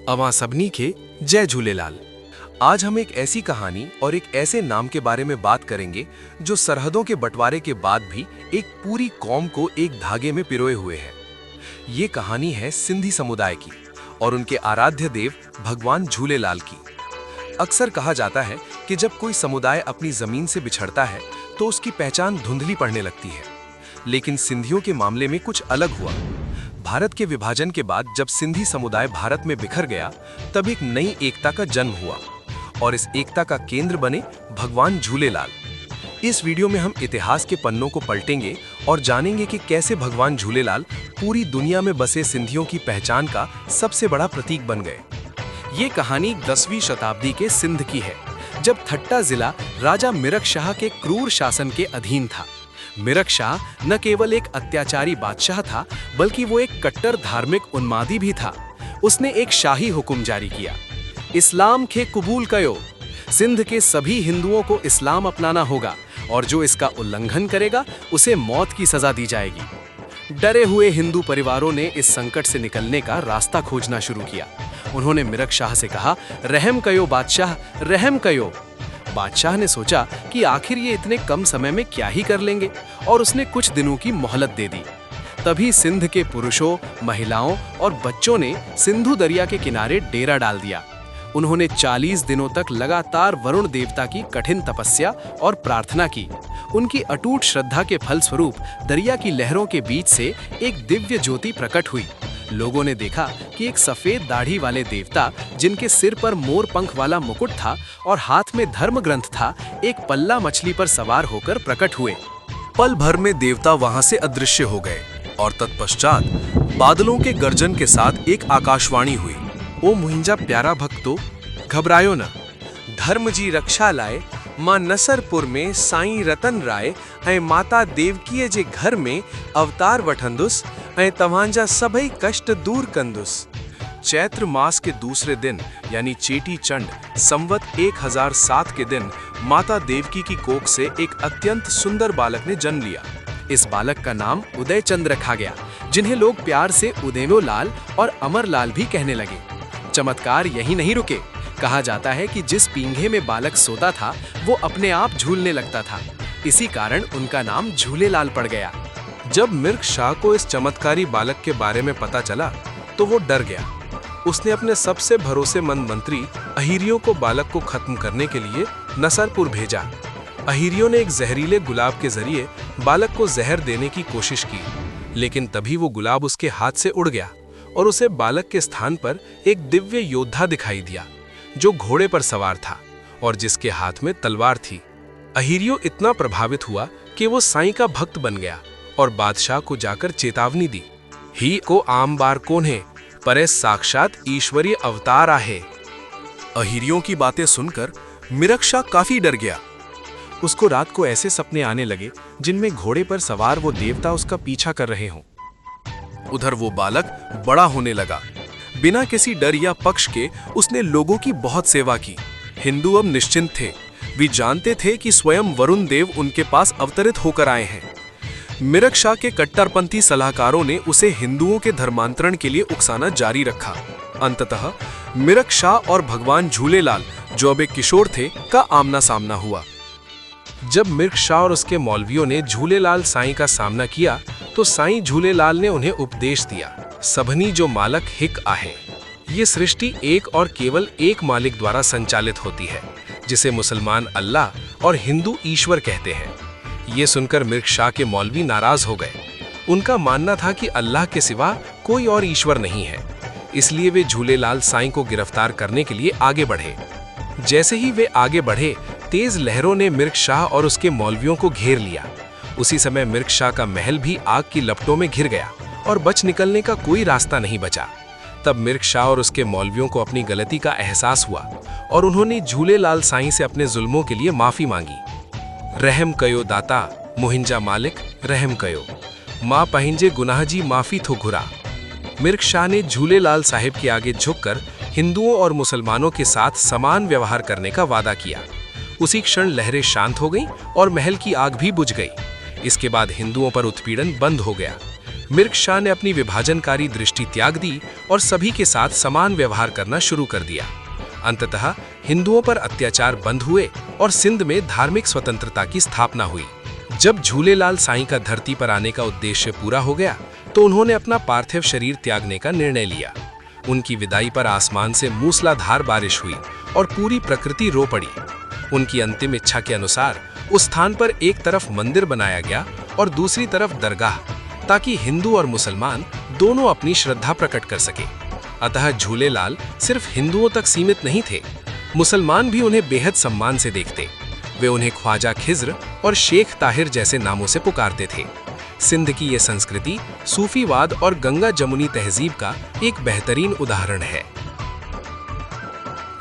अवां सबनी के जय झूलेलाल। आज हम एक ऐसी कहानी और एक ऐसे नाम के बारे में बात करेंगे जो सरहदों के बंटवारे के बाद भी एक पूरी कौम को एक धागे में पिरोए हुए है। ये कहानी है सिंधी समुदाय की और उनके आराध्य देव भगवान झूलेलाल की। अक्सर कहा जाता है कि जब कोई समुदाय अपनी जमीन से बिछड़ता है तो उसकी पहचान धुंधली पड़ने लगती है, लेकिन सिंधियों के मामले में कुछ अलग हुआ। भारत के विभाजन के बाद जब सिंधी समुदाय भारत में बिखर गया, तब एक नई एकता का जन्म हुआ और इस एकता का केंद्र बने भगवान झूलेलाल। इस वीडियो में हम इतिहास के पन्नों को पलटेंगे और जानेंगे कि कैसे भगवान झूलेलाल पूरी दुनिया में बसे सिंधियों की पहचान का सबसे बड़ा प्रतीक बन गए। ये कहानी 10वीं शताब्दी के सिंध की है, जब थट्टा जिला राजा मिरक शाह के क्रूर शासन के अधीन था। मिरक शाह न केवल एक अत्याचारी बादशाह था, बल्कि वो एक कट्टर धार्मिक उन्मादी भी था। उसने एक शाही हुक्म जारी किया, इस्लाम के कबूल कयो। सिंध के सभी हिंदुओं को इस्लाम अपनाना होगा और जो इसका उल्लंघन करेगा उसे मौत की सजा दी जाएगी। डरे हुए हिंदू परिवारों ने इस संकट से निकलने का रास्ता खोजना शुरू किया। उन्होंने मिरक शाह से कहा, रहम कयो बादशाह, रहम कयो। बादशाह ने सोचा कि आखिर ये इतने कम समय में क्या ही कर लेंगे, और उसने कुछ दिनों की मोहलत दे दी। तभी सिंध के पुरुषों, महिलाओं और बच्चों ने सिंधु दरिया के किनारे डेरा डाल दिया। उन्होंने 40 दिनों तक लगातार वरुण देवता की कठिन तपस्या और प्रार्थना की। उनकी अटूट श्रद्धा के फलस्वरूप दरिया की लहरों के बीच से एक दिव्य ज्योति प्रकट हुई। लोगों ने देखा कि एक सफेद दाढ़ी वाले देवता, जिनके सिर पर मोर पंख वाला मुकुट था और हाथ में धर्म ग्रंथ था, एक पल्ला मछली पर सवार होकर प्रकट हुए। पल भर में देवता वहां से अदृश्य हो गए और तत्पश्चात बादलों के गर्जन के साथ एक आकाशवाणी हुई, ओ मुहिंजा प्यारा भक्तो, घबरायो न, धर्म जी रक्षा लाए मां नसरपुर में साईं रतन राय ऐं माता देवकीअ जे घर में अवतार वठंदुस ऐं तव्हांजा सभई कष्ट दूर कंदुस। चैत्र मास के दूसरे दिन यानी चेटी चंड संवत 1007 के दिन माता देवकी की कोख से एक अत्यंत सुंदर बालक ने जन्म लिया। इस बालक का नाम उदयचंद रखा गया, जिन्हें लोग प्यार से उदेवो लाल और अमर लाल भी कहने लगे। चमत्कार यही नहीं रुके। कहा जाता है कि जिस पींघे में बालक सोता था वो अपने आप झूलने लगता था। इसी कारण उनका नाम झूलेलाल पड़ गया। जब मिर्क शाह को इस चमत्कारी बालक के बारे में पता चला तो वो डर गया। उसने अपने सबसे भरोसेमंद मंत्री अहिरियों को बालक को खत्म करने के लिए नसरपुर भेजा। अहिरियों ने एक जहरीले गुलाब के जरिए बालक को जहर देने की कोशिश की, लेकिन तभी वो गुलाब उसके हाथ से उड़ गया और उसे बालक के स्थान पर एक दिव्य योद्धा दिखाई दिया, जो घोड़े पर सवार था और जिसके हाथ में तलवार थी। अहिरियो इतना प्रभावित हुआ कि वो साईं का भक्त बन गया और बादशाह को जाकर चेतावनी दी, ही को आम बार कौन है, परे साक्षात ईश्वरीय अवतार आहे। अहिरियों की बातें सुनकर मिरक शाह काफी डर गया। उसको रात को ऐसे सपने आने लगे जिनमें घोड़े पर सवार वो देवता उसका पीछा कर रहे हों। उधर वो बालक बड़ा होने लगा। बिना किसी डर या पक्ष के उसने लोगों की बहुत सेवा की। हिंदू अब निश्चिंत थे। वे जानते थे कि स्वयं वरुण देव उनके पास अवतरित होकर आए हैं। मिरक शाह के कट्टरपंथी सलाहकारों ने उसे हिंदुओं के धर्मांतरण के लिए उकसाना जारी रखा। अंततः मिरक शाह और भगवान झूलेलाल, जो अब एक किशोर थे, का आमना सामना हुआ। जब मिर्क शाह और उसके मौलवियों ने झूलेलाल साईं का सामना किया तो साईं झूलेलाल ने उन्हें उपदेश दिया, सबनी जो मालक हिक आहे। ये सृष्टि एक और केवल एक मालिक द्वारा संचालित होती है, जिसे मुसलमान अल्लाह और हिंदू ईश्वर कहते हैं। ये सुनकर मिर्क शाह के मौलवी नाराज हो गए। उनका मानना था कि अल्लाह के सिवा कोई और ईश्वर नहीं है। इसलिए वे झूलेलाल साईं को गिरफ्तार करने के लिए आगे बढ़े। जैसे ही वे आगे बढ़े, तेज लहरों ने मिर्क शाह और उसके मौलवियों को घेर लिया। उसी समय मिर्क शाह का महल भी आग की लपटों में घिर गया और बच निकलने का कोई रास्ता नहीं बचा। तब मिर्क शाह और उसके मौलवियों को अपनी गलती का एहसास हुआ और उन्होंने झूलेलाल साईं से अपने जुल्मों के लिए माफी मांगी। रहम कयो दाता, मुहिंजा मालिक रहम कयो, माँ पहिंजे गुनाह जी माफी थो घुरा। मिर्क शाह ने झूलेलाल साहिब के आगे झुककर हिंदुओं और मुसलमानों के साथ समान व्यवहार करने का वादा किया। उसी क्षण लहरें शांत हो गईं और महल की आग भी बुझ गई। इसके बाद हिंदुओं पर उत्पीड़न बंद हो गया। मिर्ग शाह ने अपनी विभाजनकारी दृष्टि त्याग दी और सभी के साथ समान व्यवहार करना शुरू कर दिया। अंततः हिंदुओं पर अत्याचार बंद हुए और सिंध में धार्मिक स्वतंत्रता की स्थापना हुई। जब झूलेलाल साईं का धरती पर आने का उद्देश्य पूरा हो गया तो उन्होंने अपना पार्थिव शरीर त्यागने का निर्णय लिया। उनकी विदाई पर आसमान से मूसलाधार बारिश हुई और पूरी प्रकृति रो पड़ी। उनकी अंतिम इच्छा के अनुसार उस स्थान पर एक तरफ मंदिर बनाया गया और दूसरी तरफ दरगाह, ताकि हिंदू और मुसलमान दोनों अपनी श्रद्धा प्रकट कर सके। अतः झूलेलाल सिर्फ हिंदुओं तक सीमित नहीं थे, मुसलमान भी उन्हें बेहद सम्मान से देखते। वे उन्हें ख्वाजा खिज्र और शेख ताहिर जैसे नामों से पुकारते थे। सिंध की ये संस्कृति सूफीवाद और गंगा जमुनी तहजीब का एक बेहतरीन उदाहरण है।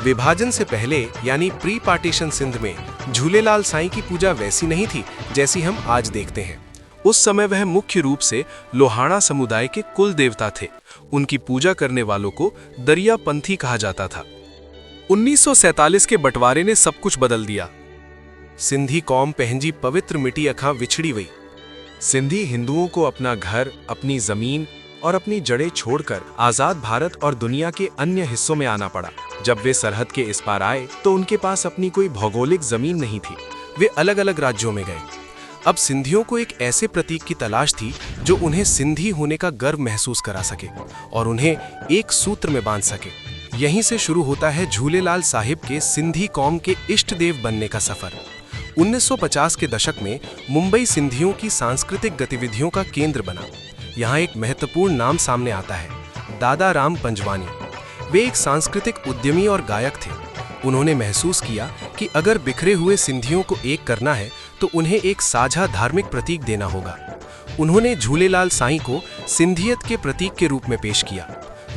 विभाजन से पहले यानी प्री पार्टीशन सिंध में झूलेलाल साईं की पूजा वैसी नहीं थी जैसी हम आज देखते हैं। उस समय वह मुख्य रूप से लोहाड़ा समुदाय के कुल देवता थे। उनकी पूजा करने वालों को दरियापंथी कहा जाता था। 1947 के बंटवारे ने सब कुछ बदल दिया। सिंधी कौम पहंजी पवित्र मिट्टी अखा विछड़ी हुई। सिंधी हिंदुओं को अपना घर, अपनी जमीन और अपनी जड़ें छोड़कर आजाद भारत और दुनिया के अन्य हिस्सों में आना पड़ा। जब वे सरहद के इस पार आए तो उनके पास अपनी कोई भौगोलिक जमीन नहीं थी। वे अलग अलग राज्यों में गए। अब सिंधियों को एक ऐसे प्रतीक की तलाश थी जो उन्हें सिंधी होने का गर्व महसूस करा सके और उन्हें एक सूत्र में बांध सके। यहीं से शुरू होता है झूलेलाल साहिब के सिंधी कौम के इष्ट देव बनने का सफर। 1950 के दशक में मुंबई सिंधियों की सांस्कृतिक गतिविधियों का केंद्र बना। यहाँ एक महत्वपूर्ण नाम सामने आता है, दादा राम पंजवानी। वे एक सांस्कृतिक उद्यमी और गायक थे। उन्होंने महसूस किया कि अगर बिखरे हुए सिंधियों को एक करना है तो उन्हें एक साझा धार्मिक प्रतीक देना होगा। उन्होंने झूलेलाल साईं को सिंधियत के प्रतीक के रूप में पेश किया।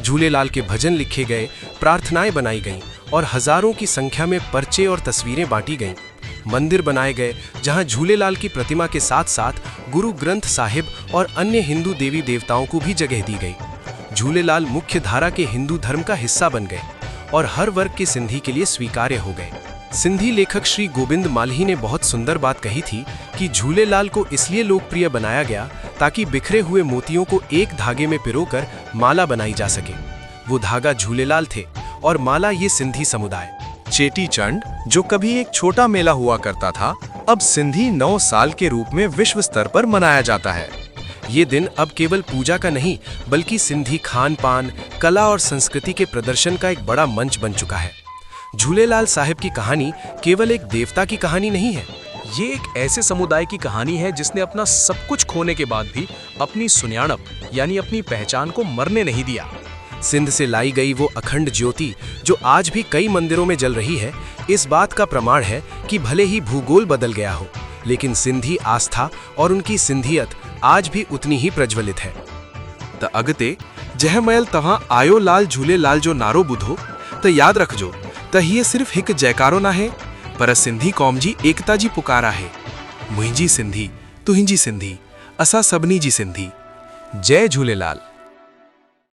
झूलेलाल के भजन लिखे गए, प्रार्थनाएं बनाई गईं और हजारों की संख्या में पर्चे और तस्वीरें बांटी गईं। मंदिर बनाए गए जहां झूलेलाल की प्रतिमा के साथ साथ गुरु ग्रंथ साहिब और अन्य हिंदू देवी देवताओं को भी जगह दी गई। झूलेलाल मुख्य धारा के हिंदू धर्म का हिस्सा बन गए और हर वर्ग के सिंधी के लिए स्वीकार्य हो गए। सिंधी लेखक श्री गोविंद माल्ही ने बहुत सुंदर बात कही थी कि झूलेलाल को इसलिए लोकप्रिय बनाया गया ताकि बिखरे हुए मोतियों को एक धागे में पिरोकर माला बनाई जा सके। वो धागा झूलेलाल थे और माला ये सिंधी समुदाय। चेटी चंड, जो कभी एक छोटा मेला हुआ करता था, अब सिंधी नव साल के रूप में विश्व स्तर पर मनाया जाता है। ये दिन अब केवल पूजा का नहीं बल्कि सिंधी खान पान, कला और संस्कृति के प्रदर्शन का एक बड़ा मंच बन चुका है। झूलेलाल साहिब की कहानी केवल एक देवता की कहानी नहीं है। ये एक ऐसे समुदाय की कहानी है जिसने अपना सब कुछ खोने के बाद भी अपनी सुन्याणप यानी अपनी पहचान को मरने नहीं दिया। सिंध से लाई गई वो अखंड ज्योति जो आज भी कई मंदिरों में जल रही है, इस बात का प्रमाण है कि भले ही भूगोल बदल गया हो, लेकिन सिंधी आस्था और उनकी सिंधियत आज भी उतनी ही प्रज्वलित है। त अगते जंहिं तव्हां आयो लाल झूलेलाल जो नारो ॿुधो त यादि रखिजो त हीअ सिर्फ़ हिकु जयकारो नाहे, पर सिंधी कौम जी एकता जी पुकार आहे। मुंहिंजी सिंधी, तुंहिंजी सिंधी, असां सभिनी जी सिंधी। जय झूलेलाल।